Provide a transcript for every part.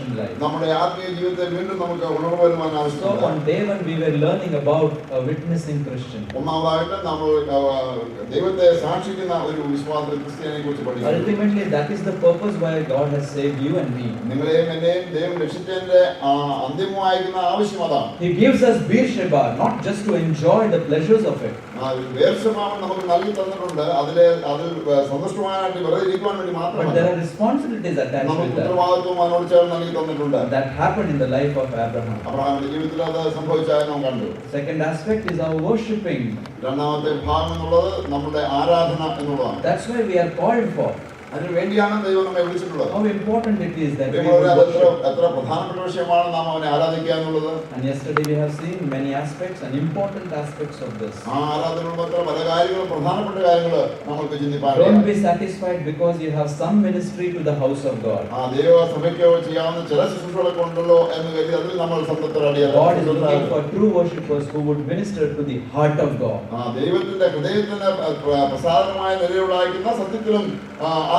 Christian life. നമ്മുടെ ആത്മീയ ജീവിതത്തെ വീണ്ടും നമുക്ക് ഉണർവ് വരുവാൻ So ആവശ്യമുണ്ട്. on day one we were learning about a witnessing Christian. ഒന്നാമതായിട്ട് നമ്മൾ ദൈവത്തെ സാക്ഷിക്കുന്ന ഒരു വിശ്വാസ ക്രിസ്ത്യാനിയെ കുറിച്ച് പഠിക്കുന്നു. Ultimately, that is the purpose why God has saved you and me. നിങ്ങളെയും എന്നെയും ദൈവം രക്ഷിച്ചതിന്റെ അന്തിമമായിരിക്കുന്ന ആവശ്യം അതാണ്. He gives us Beersheba not just to enjoy the pleasures of it, വേർഷമാവൻ നമുക്ക് നൽകി തന്നിട്ടുണ്ട്. അതിൽ സന്തുഷ്ടമായിട്ട് വെറുതെ ഇരിക്കുവാൻ വേണ്ടി but മാത്രമല്ല, there are responsibilities attached നമുക്ക് with that. ഉത്തരവാദിത്വം അതിനോട് ചേർന്ന് നൽകി തന്നിട്ടുണ്ട്. That happened in the life of Abraham. അബ്രഹാമിന്റെ ജീവിതത്തിൽ അത് സംഭവിച്ചാൽ നാം കണ്ടു. Second aspect is our worshipping. രണ്ടാമത്തെ ഭാഗം എന്നുള്ളത് നമ്മുടെ ആരാധന എന്നുള്ളതാണ്. That's why we are called for. അതിനു വേണ്ടിയാണ് ദൈവം നമ്മെ വിളിച്ചിട്ടുള്ളത്. How important it is that we എത്ര worship. പ്രധാനപ്പെട്ട വിഷയമാണ് നാം അവനെ ആരാധിക്കുക എന്നുള്ളത്. And yesterday we have seen many aspects and important aspects of this. ആ ആരാധനയുടെ അത്ര പല കാര്യങ്ങളും പ്രധാനപ്പെട്ട കാര്യങ്ങൾ നമ്മൾക്ക് Don't ചിന്തിപ്പാൻ. be satisfied because you have some ministry to the house of God. ആ ദൈവസഭയ്ക്കോ ചെയ്യാവുന്ന ചില ശുശ്രൂഷകളൊക്കെ ഉണ്ടല്ലോ എന്ന് കരുതി അതിൽ നമ്മൾ സംതൃപ്തരാടിയാൽ God is looking for true worshippers who would minister to the heart of God. ദൈവത്തിന്റെ ഹൃദയത്തിന് പ്രസാദമായ നിലയുള്ളായിരിക്കുന്ന സത്യത്തിലും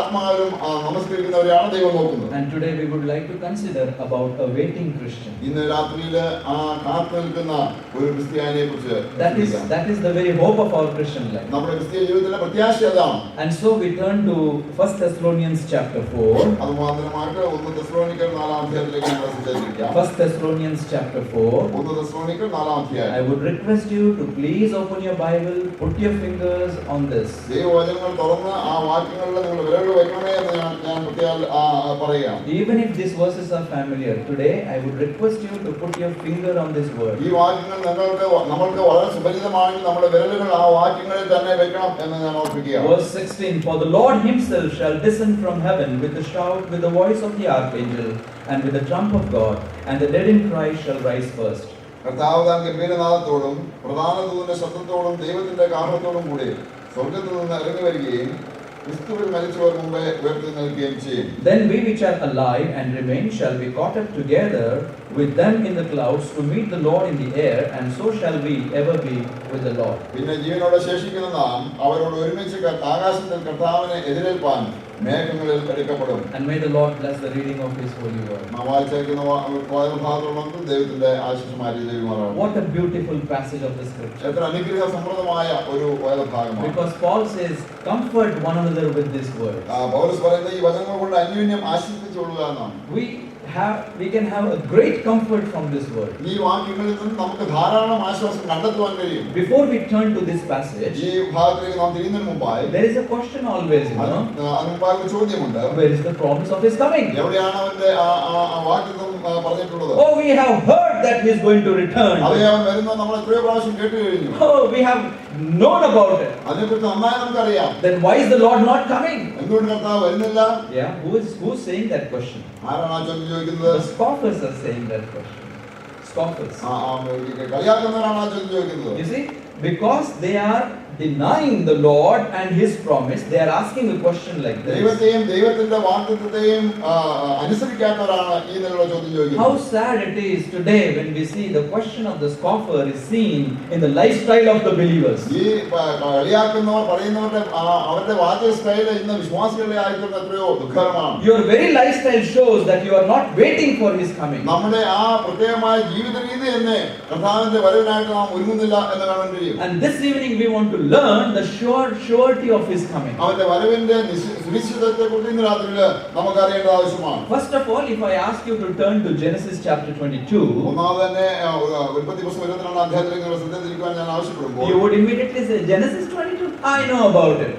ആത്മാവിലും നമസ്കരിക്കുന്നവരെയാണ് ദൈവം നോക്കുന്നത്. And today we would like to consider about a waiting Christian. ഇന്ന് രാത്രിയിൽ ആ കാത്തു നിൽക്കുന്ന ഒരു ക്രിസ്ത്യാനിയെ കുറിച്ച് That is the very hope of our Christian life. നമ്മുടെ ക്രിസ്തീയ ജീവിതത്തിലെ പ്രത്യാശ അതാണ്. And so we turn to 1 Thessalonians chapter 4. അത് മാത്രമായിട്ട് 1 തെസ്സലോനിക്കർ 4-ാം അധ്യായത്തിലേക്ക് നമ്മൾ ശ്രദ്ധിക്കാം. 1 Thessalonians chapter 4. 1 തെസ്സലോനിക്കർ 4-ാം അധ്യായം. I would request you to please open your Bible, put your fingers on this. ദൈവവചനങ്ങൾ തുറന്ന് ആ വാക്യങ്ങളിൽ നിങ്ങൾ വിരലുകൾ വെക്കണമേ എന്ന് ഞാൻ പ്രത്യേകം പറയാം. Even if these verses are familiar, today I would request you to put your finger on this word. ഈ വാക്യങ്ങൾ നമ്മൾക്ക് വളരെ സുപരിചിതമാണെങ്കിൽ നമ്മുടെ വിരലുകൾ ആ വാക്യങ്ങളിൽ തന്നെ വെക്കണം എന്ന് ഞാൻ ഓർപ്പിക്കുക. Verse 16, for the Lord himself shall descend from heaven with a shout, with the voice of the archangel, and with the trump of God, and the dead in Christ shall rise first. കർത്താവ് താൻ ഗംഭീരനാദത്തോടും പ്രധാന ദൂതന്റെ ശബ്ദത്തോടും ദൈവത്തിന്റെ കാഹളത്തോടും കൂടി സ്വർഗ്ഗത്തിൽ നിന്ന് ഇറങ്ങി വരികയും ക്രിസ്തുവിൽ മരിച്ചവർ മുമ്പേ ഉയർത്തെഴുന്നേൽക്കുകയും ചെയ്യും. Then we which are alive and remain shall be caught up together with them in the clouds to meet the Lord in the air, and so shall we ever be with the Lord. പിന്നെ ജീവനോടെ ശേഷിക്കുന്ന നാം അവരോട് ഒരുമിച്ച് ആകാശത്തിൽ കർത്താവിനെ എതിരേൽപ്പാൻ മേഘങ്ങളിൽ എടുക്കപ്പെടും. And may the Lord bless the reading of his holy word. നാം വായിച്ചേക്കുന്ന ഭാഗത്തുള്ളവർക്ക് ദൈവത്തിന്റെ ആശീസ്സുമാരി ദൈവമാറാണ്. What a beautiful passage of the scripture. എത്ര അനുഗ്രഹ സമൃദ്ധമായ ഒരു വേദഭാഗമാണ്. Because Paul says, comfort one another with this word. പൗലോസ് പറയുന്ന ഈ വചനങ്ങൾ കൊണ്ട് അന്യോന്യം ആശ്വസിപ്പിച്ചുകൊള്ളുക എന്നാണ്. We can have a great comfort from this word. ഈ വാക്യങ്ങളിൽ നിന്ന് നമുക്ക് ധാരാളം ആശ്വാസം കണ്ടെത്തുവാൻ കഴിയും. Before we turn to this passage, ഈ ഭാഗത്തേക്ക് നാം തിരിയുന്നതിന് മുമ്പായി there is a question always, അതിനുമ്പായ ഒരു ചോദ്യമുണ്ട്. where is the promise of his coming? എവിടെയാണ് അവന്റെ വാക്യം പറഞ്ഞിട്ടുള്ളത്? Oh, we have heard that he is going to return. അവൻ വരുന്നത് നമ്മൾ എത്രയോ പ്രാവശ്യം കേട്ടു കഴിഞ്ഞു. Oh, we have known about it. അതിനെക്കുറിച്ച് നന്നായി നമുക്കറിയാം. Then why is the Lord not coming? എന്തുകൊണ്ട് കർത്താവ് വരുന്നില്ല? Yeah, who's saying that question? ആരാണ് ആ ചോദ്യം ചോദിക്കുന്നത്? The scoffers are saying that question. Scoffers. കളിയാക്കുന്നവരാണ് ആ ചോദ്യം ചോദിക്കുന്നത്. You see, because they are denying the Lord and his promise, they are asking a question like this. ദൈവത്തെയും ദൈവത്തിന്റെ വാഗ്ദത്തത്തെയും അനുസരിക്കാത്തവരാണ് ഈ നിലയിലുള്ള ചോദ്യം ചോദിക്കുന്നത്. How sad it is today when we see the question of the scoffer is seen in the lifestyle of the believers. ഈ കളിയാക്കുന്നവർ പറയുന്നവരുടെ അവരുടെ വാചക style ഇന്ന് വിശ്വാസികളുടെ ആയിട്ടുള്ള എത്രയോ ദുഃഖകരമാണ്. Your very lifestyle shows that you are not waiting for his coming. നമ്മുടെ ആ പ്രത്യേകമായ ജീവിത രീതി തന്നെ കർത്താവിന്റെ വരവിനായിട്ട് നാം ഒരുങ്ങുന്നില്ല എന്ന് കാണാൻ കഴിയും. And this evening we want to learn the surety of his coming. അവന്റെ വരവിന്റെ സുനിശ്ചിതത്വത്തെക്കുറിച്ച് ഇന്ന് രാത്രിയിൽ നമുക്ക് അറിയേണ്ടത് ആവശ്യമാണ്. First of all, if I ask you to turn to Genesis chapter 22, ഒന്നാമത് തന്നെ ഉൽപ്പത്തി പുസ്തകം 22-ാം അധ്യായത്തിലേക്ക് നിങ്ങൾ ശ്രദ്ധ തിരിക്കുവാൻ ഞാൻ ആവശ്യപ്പെടുമ്പോൾ you would immediately say, Genesis 22, I know about it.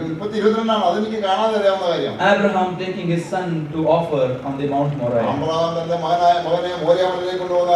ഉൽപ്പത്തി 22-ാണ്, അതെനിക്ക് കാണാതെ അറിയാവുന്ന കാര്യം. Abraham taking his son to offer on the Mount Moriah. Abraham തന്റെ മകനെ മോരിയാമലയിലേക്ക് കൊണ്ടുപോകുന്ന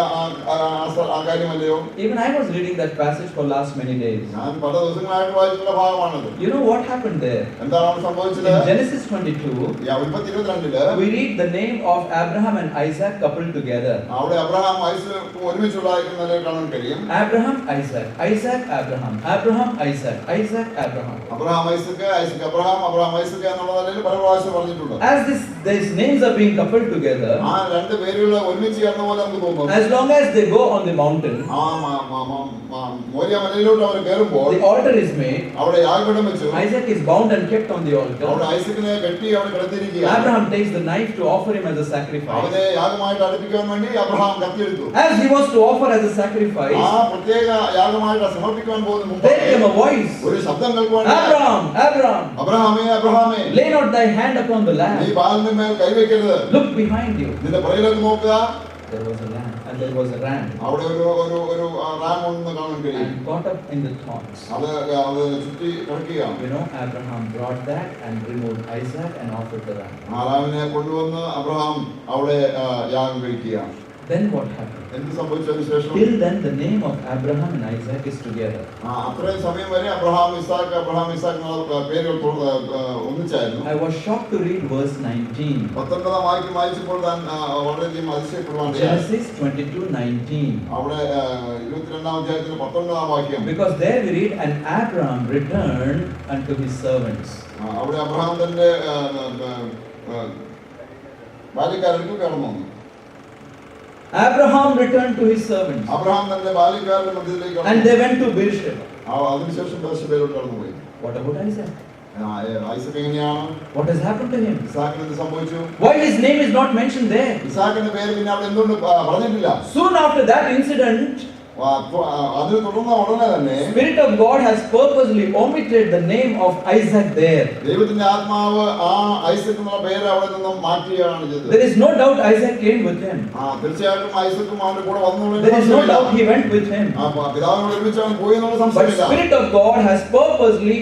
ആ കാര്യമല്ലയോ? Even I was reading that passage for last many days. ഞാൻ പല ദിവസങ്ങളായിട്ട് വായിച്ചിട്ടുള്ള ഭാഗമാണത്. You know what happened there? എന്താണ് സംഭവിച്ചത്? In Genesis 22, ഉൽപ്പത്തി 22-ല് we read the name of Abraham and Isaac coupled together. അവിടെ അബ്രഹാം ഐസക് ഒരുമിച്ചുള്ളതായിരിക്കുന്നതിനെ കാണാൻ കഴിയും. Abraham, Isaac, Isaac, Abraham, Abraham, Isaac, Isaac, Isaac, Abraham. Abraham Isaac, Isaac Abraham, Abraham Isaac എന്നുള്ള നിലയിൽ പല പ്രാവശ്യം പറഞ്ഞിട്ടുണ്ട്. As these names are being coupled together, ആ രണ്ട് പേരുകൾ ഒരുമിച്ച് ചേർന്ന പോലെ നമുക്ക് തോന്നും. as long as they go on the mountain, ആ മോരിയ മലയിലോട്ട് അവർ കയറുമ്പോൾ the altar is made. അവിടെ യാഗപീഠം വെച്ചു. Isaac is bound and kept on the altar. അവിടെ ഐസക്കിനെ കെട്ടി അവിടെ കിടത്തിയിരിക്കുകയാണ്. Abraham takes the knife to offer him as a sacrifice. അവനെ യാഗമായിട്ട് അടുപ്പിക്കാൻ വേണ്ടി Abraham കത്തിയെടുത്തു. As he was to offer as a sacrifice, ആ പ്രത്യേക യാഗമായിട്ട് സമർപ്പിക്കാൻ പോകുന്ന മുമ്പ് there came a voice. ഒരു ശബ്ദം കേൾക്കുവാൻ, Abraham, Abraham, അബ്രഹാമേ അബ്രഹാമേ, lay not thy hand upon the നീ lamb. ബാലിന്റെ മേൽ കൈവയ്ക്കരുത്. Look behind you. നിന്റെ പുറകിലേക്ക് നോക്കുക. There was a lamb and there was a ram. അവിടെ ഒരു റാം ഒന്ന് കാണാൻ കഴിയും. And caught up in the thorns. അത് ചുറ്റി കിടക്കുകയാണ്. You know, Abraham brought that and removed Isaac and offered the ram. ആ റാമിനെ കൊണ്ടുവന്ന് അബ്രഹാം അവിടെ യാഗം കഴിക്കുകയാണ്. Then what happened? എന്ത് സംഭവിച്ചതിന് ശേഷം Till then, the name of Abraham and Isaac is together. അത്രയും സമയം വരെ അബ്രഹാം ഇസാക്ക് എന്നുള്ള പേരുകൾ ഒന്നിച്ചായിരുന്നു. I was shocked to read verse 19. 19 വായിച്ചപ്പോൾ താൻ വളരെയധികം അതിശയപ്പെടുവാൻ Genesis 22:19. അവിടെ 22 അധ്യായത്തിൽ 19 വാക്യം. Because there we read, and Abraham returned unto his servants. അവിടെ അബ്രഹാം തന്റെ ബാല്യക്കാരേക്ക് കടന്നു. Abraham returned to his servants. Abraham തന്റെ ബാല്യക്കാരുടെ മധ്യത്തിലേക്ക് And they went to Beersheba. അതിനുശേഷം ബേർശേബയിലോട്ട് കടന്നുപോയി. What about Isaac? ഐസക്ക് എങ്ങനെയാണ്? What has happened to him? ഇസാക്കിന് എന്ത് സംഭവിച്ചു? Why his name is not mentioned there? ഇസാക്കിന്റെ പേര് പിന്നെ അവിടെ എന്തുകൊണ്ട് പറഞ്ഞിട്ടില്ല? Soon after that incident, അതിന് തുടർന്ന ഉടനെ തന്നെ Spirit of God has purposely omitted the name of Isaac there. ദൈവത്തിന്റെ ആത്മാവ് ആ ഐസക്ക് എന്നുള്ള പേര് അവിടെ നിന്നും മാറ്റുകയാണ് ചെയ്തത്. There is no doubt Isaac came with him. തീർച്ചയായിട്ടും ഐസക്കും അവന്റെ കൂടെ വന്നു. There is no doubt he went with him. പിതാവിനോട് ഒരുമിച്ച് അവൻ പോയി എന്നുള്ള But സംശയമില്ല. Spirit of God has purposely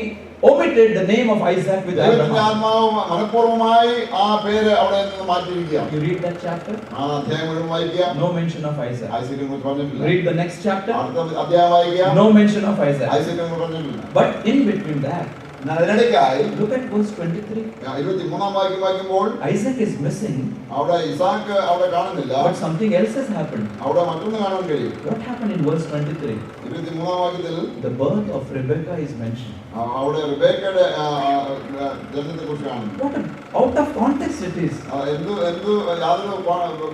omitted the name of Isaac with ദൈവത്തിന്റെ Abraham. ആത്മാവ് മനഃപൂർവ്വമായി ആ പേര് അവിടെ നിന്ന് മാറ്റിയിരിക്കുകയാണ്. You read that chapter? ആ അധ്യായം മുഴുവൻ വായിക്കുക. No mention of Isaac. ഐസക്കിനെ കുറിച്ച് പറഞ്ഞിട്ടില്ല. Read the next chapter? അടുത്ത അധ്യായം വായിക്കുക. No mention of Isaac. ഐസക്കിനെ കുറിച്ച് പറഞ്ഞിട്ടില്ല. But in between that, അതിനിടയ്ക്കായി look at verse 23. 23 വാക്യം വായിക്കുമ്പോൾ Isaac is missing, അവിടെ ഇസാക്ക് അവിടെ കാണുന്നില്ല. but something else has happened. അവിടെ മറ്റൊന്ന് കാണാൻ കഴിയും. What happened in verse 23? 23 വാക്യത്തിൽ The birth of Rebekah is mentioned. അവിടെ റിബേക്കയുടെ ജനനത്തെ കുറിച്ച് കാണുന്നു. What out of context it is. യാതൊരു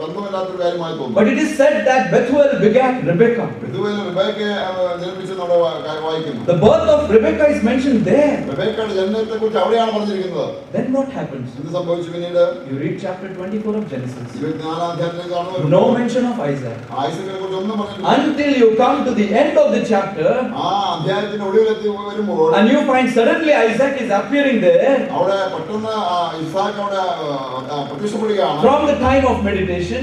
ബന്ധമില്ലാത്തൊരു കാര്യമായി തോന്നുന്നു. But it is said that Bethuel begat Rebekah. Bethuel റിബേക്കയെ ജനിപ്പിച്ചു നമ്മൾ വായിക്കുന്നു. The birth of Rebekah is mentioned there. റിബേക്കയുടെ ജനനത്തെ കുറിച്ച് അവിടെയാണ് പറഞ്ഞിരിക്കുന്നത്. Then what happens? എന്ത് സംഭവിച്ചു പിന്നീട്? You read chapter 24 of Genesis. 24 അധ്യായത്തിൽ കാണുന്നു. No mention of Isaac. ഐസക്കിനെ കുറിച്ച് ഒന്നും പറഞ്ഞിട്ടില്ല. Until you come to the end of the chapter ആ അധ്യായത്തിന്റെ ഒടുവിലെത്തി വരുമ്പോൾ and you find suddenly Isaac is appearing there. അവിടെ പെട്ടെന്ന് ഇസാക്ക് അവിടെ പ്രത്യക്ഷപ്പെടുകയാണ്. From the time of meditation,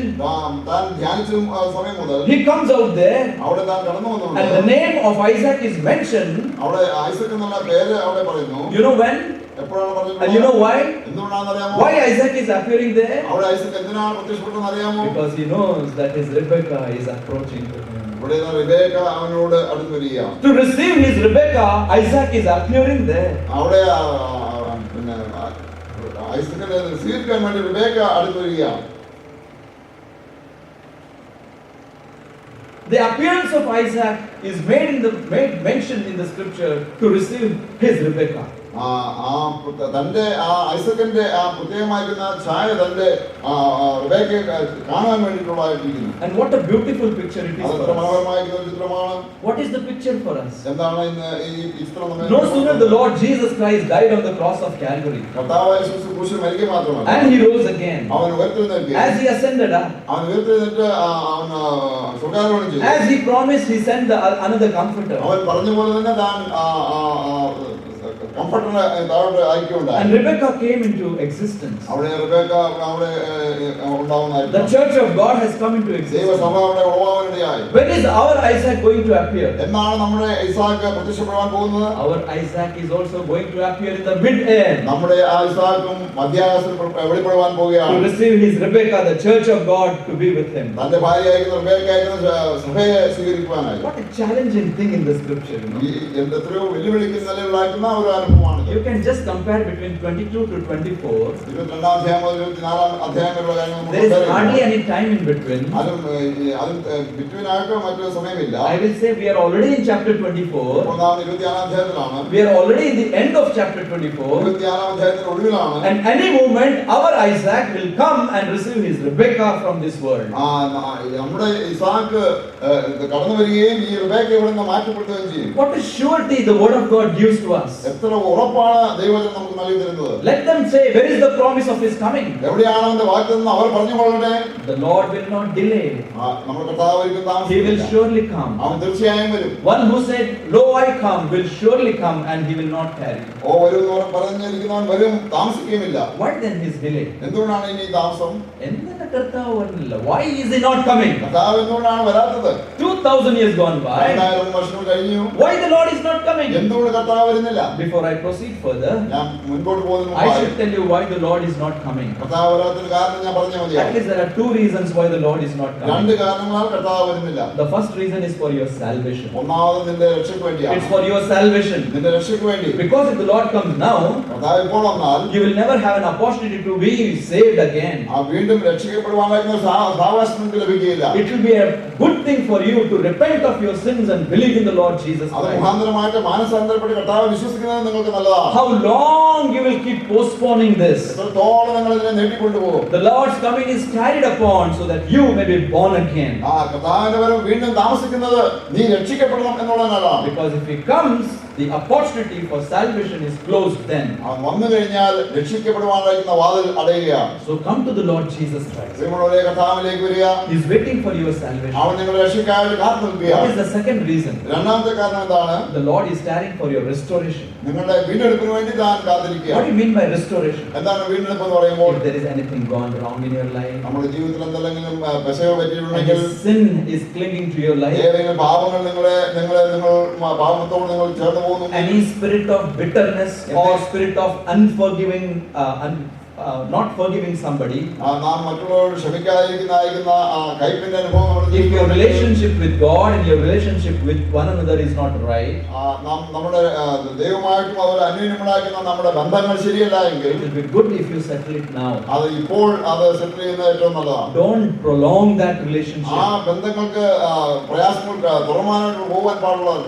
താൻ ധ്യാനിച്ച സമയം മുതൽ he comes out there അവിടെ താൻ കടന്നു and the വന്നുകൊണ്ട് name of Isaac is mentioned. അവിടെ ഐസക്ക് എന്നുള്ള പേര് അവിടെ പറയുന്നു. You know when? എപ്പോഴാണ് And you know പറഞ്ഞത്? why? എന്തുകൊണ്ടാണെന്ന് അറിയാമോ? Why Isaac is appearing there? അവിടെ ഐസക്ക് എന്തിനാണ് പ്രത്യക്ഷപ്പെട്ടതെന്ന് അറിയാമോ? Because he knows that his Rebekah is approaching to him. ഇവിടെ റിബേക്ക അവനോട് അടുത്ത് വരികയാണ്. To receive his Rebekah, Isaac is appearing there. അവിടെ പിന്നെ ഐസക്കിനെ സ്വീകരിക്കാൻ വേണ്ടി റിബേക്ക അടുത്ത് വരികയാണ്. The appearance of Isaac is made mentioned in the scripture to receive his Rebekah. തന്റെ ഐസക്കിന്റെ പ്രത്യേകമായിരിക്കുന്ന ഛായ തന്റെ റിബേക്കയെ കാണാൻ വേണ്ടിയിട്ടുള്ളതായിരിക്കുന്നു. And what a beautiful picture it is അത് for us. മനോഹരമായിരിക്കുന്ന ഒരു ചിത്രമാണ്. What is the picture for us? എന്താണ് ഇന്ന് ഈ ചിത്രം? No sooner the Lord Jesus Christ died on the cross of Calvary കർത്താവായ യേശു ക്രൂശിൽ മരിക്കുക മാത്രമല്ല, and he rose again. അവൻ ഉയർത്തെഴുന്നേൽക്കുക. As he ascended up, അവൻ ഉയർത്തെഴുന്നേറ്റ് അവൻ സ്വർഗ്ഗാരോഹണം ചെയ്തു. as he promised, he sent another comforter. അവൻ പറഞ്ഞ പോലെ തന്നെ താൻ കംഫർട്ടറിനെ താഴോട്ട് അയക്കുകയുണ്ടായി. And Rebekah came into existence. അവിടെ റിബേക്ക അവിടെ The ഉണ്ടാവുന്നതായിരുന്നു. church of God has come into existence. ദൈവസഭ അവിടെ ഉളവാകാനിടയായി. When is our Isaac going to appear? എന്നാണ് നമ്മുടെ ഇസാക്ക് പ്രത്യക്ഷപ്പെടാൻ പോകുന്നത്? Our Isaac is also going to appear in the mid-air നമ്മുടെ ആ ഇസാക്കും മധ്യാകാശത്തിൽ വെളിപ്പെടുവാൻ to പോവുകയാണ്. receive his Rebekah, the church of God, to be with him. തന്റെ ഭാര്യ അയക്കുന്ന റിബേക്ക അയക്കുന്ന സഭയെ സ്വീകരിക്കുവാനായി. What a challenging thing in the scripture, you know. എത്രയോ വെല്ലുവിളിക്കുന്ന നിലയിലാക്കുന്ന ഒരു അനുഭവം അനുഭവമാണിത്. You can just compare between 22 to 24. 22-ാം അധ്യായം മുതൽ 24-ാം അധ്യായം വരെയുള്ള കാര്യങ്ങൾ നമുക്ക് There is compare ചെയ്യാം. hardly any time in between. അതും ബിറ്റ്വീൻ ആയിട്ടോ മറ്റൊരു സമയമില്ല. I will say we are already in chapter 24. ഇപ്പോൾ നാം 26-ാം അധ്യായത്തിലാണ്. We are already in the end of chapter 24. 26-ാം അധ്യായത്തിന്റെ ഒടുവിലാണ്. And any moment our Isaac will come and receive his Rebekah from this world. നമ്മുടെ ഇസാക്ക് കടന്നു വരികയും ഈ റിബേക്ക ഇവിടെ നിന്ന് മാറ്റപ്പെടുകയും ചെയ്യും. What a surety the word of God gives to us. എത്ര ഉറപ്പാണ് ദൈവവചനം നമുക്ക് നൽകി തരുന്നത്. Let them say, where is the promise of his coming? എവിടെയാണ് അവന്റെ വാഗ്ദത്തം അവർ പറഞ്ഞു കൊള്ളട്ടെ. The Lord will not delay. നമ്മുടെ കർത്താവ് ഒരിക്കലും He will താമസിക്കില്ല. surely come. അവൻ തീർച്ചയായും വരും. One who said, lo, I come, will surely come, and he will not tarry. വരും എന്ന് പറഞ്ഞിരിക്കുന്നവൻ വരും, താമസിക്കുകയുമില്ല. Why then his delay? എന്തുകൊണ്ടാണ് ഇനി താമസം? എന്തിനാ കർത്താവ് വരുന്നില്ല? Why is he not coming? കർത്താവ് എന്തുകൊണ്ടാണ് വരാത്തത്? 2000 years gone by. 2000 വർഷങ്ങൾ കഴിഞ്ഞു. Why the Lord is not coming? എന്തുകൊണ്ട് കർത്താവ് വരുന്നില്ല? Before I proceed further, ഞാൻ മുൻപോട്ട് പോകുന്നതിന് I മുമ്പായി should tell you why the Lord is not coming. കർത്താവ് വരാത്തതിന് കാരണം ഞാൻ പറഞ്ഞാൽ At മതിയാവും. least there are two reasons why the Lord is not coming. രണ്ട് കാരണങ്ങളാൽ കർത്താവ് വരുന്നില്ല. The first reason is for your salvation. ഒന്നാമത് നിന്റെ രക്ഷയ്ക്ക് വേണ്ടിയാണ്. It's for your salvation. നിന്റെ രക്ഷയ്ക്ക് വേണ്ടി. Because if the Lord comes now, കർത്താവ് ഇപ്പോൾ വന്നാൽ you will never have an opportunity to be saved again. വീണ്ടും രക്ഷിക്കപ്പെടുവാനായിരുന്ന സാവകാശം നിങ്ങൾക്ക് ലഭിക്കുകയില്ല. It will be a good thing for you to repent of your sins and believe in the Lord Jesus അത് Christ. മുഖാന്തരമായിട്ട് മാനസാന്തരപ്പെട്ട് കർത്താവ് വിശ്വസിക്കുന്നത് നിങ്ങൾക്ക് നല്ലതാണ്. How long you will keep postponing this? എത്രത്തോളം നിങ്ങൾ ഇതിനെ നീട്ടിക്കൊണ്ടുപോകും. The Lord's coming is carried upon so that you may be born again. കർത്താവിന്റെ വരവ് വീണ്ടും താമസിക്കുന്നത് നീ രക്ഷിക്കപ്പെടണം എന്നുള്ളതിനാലാണ്. Because if he comes, the opportunity for salvation is closed then. അവൻ വന്നു കഴിഞ്ഞാൽ രക്ഷിക്കപ്പെടുവാനായിരിക്കുന്ന വാതിൽ അടയുകയാണ്. So come to the Lord Jesus Christ. പ്രിയമുള്ളവരെ, കർത്താവിലേക്ക് വരിക. He is waiting for your salvation. അവൻ നിങ്ങളുടെ രക്ഷയ്ക്കായിട്ട് കാത്തു What നിൽക്കുകയാണ്. is the second reason? രണ്ടാമത്തെ കാരണം എന്താണ്? The Lord is tarrying for your restoration. നിങ്ങളുടെ വീണ്ടെടുപ്പിന് വേണ്ടി താൻ What do കാത്തിരിക്കുകയാണ്. you mean by restoration? എന്താണ് വീണ്ടെടുപ്പ് എന്ന് പറയുമ്പോൾ? If there is anything gone wrong in your life, നമ്മുടെ ജീവിതത്തിൽ എന്തെങ്കിലും പെശകൾ പറ്റിയിട്ടുണ്ടെങ്കിൽ, any sin is clinging to your life, ഏതെങ്കിലും പാപങ്ങൾ നിങ്ങൾ പാപത്തോട് നിങ്ങൾ ചേർന്ന് പോകുന്നു, any spirit of bitterness or spirit of unforgiving, not forgiving somebody, നാം മറ്റുള്ളവരോട് ക്ഷമിക്കാതിരിക്കുന്ന കൈപ്പിന്റെ അനുഭവം നമ്മുടെ if your ജീവിതത്തിൽ relationship with God and your relationship with one another is not right, നമ്മുടെ ദൈവമായിട്ടും അതുപോലെ അന്യോന്യമുണ്ടാക്കുന്ന നമ്മുടെ ബന്ധങ്ങൾ ശരിയല്ല എങ്കിൽ it will be good if you settle it now. അത് ഇപ്പോൾ അത് സെറ്റിൽ ചെയ്യുന്നത് ഏറ്റവും നല്ലതാണ്. Don't prolong that relationship. ബന്ധങ്ങൾക്ക് പ്രയാസങ്ങൾ തുറമാനായിട്ട് പോകാൻ പാടുള്ളതല്ല.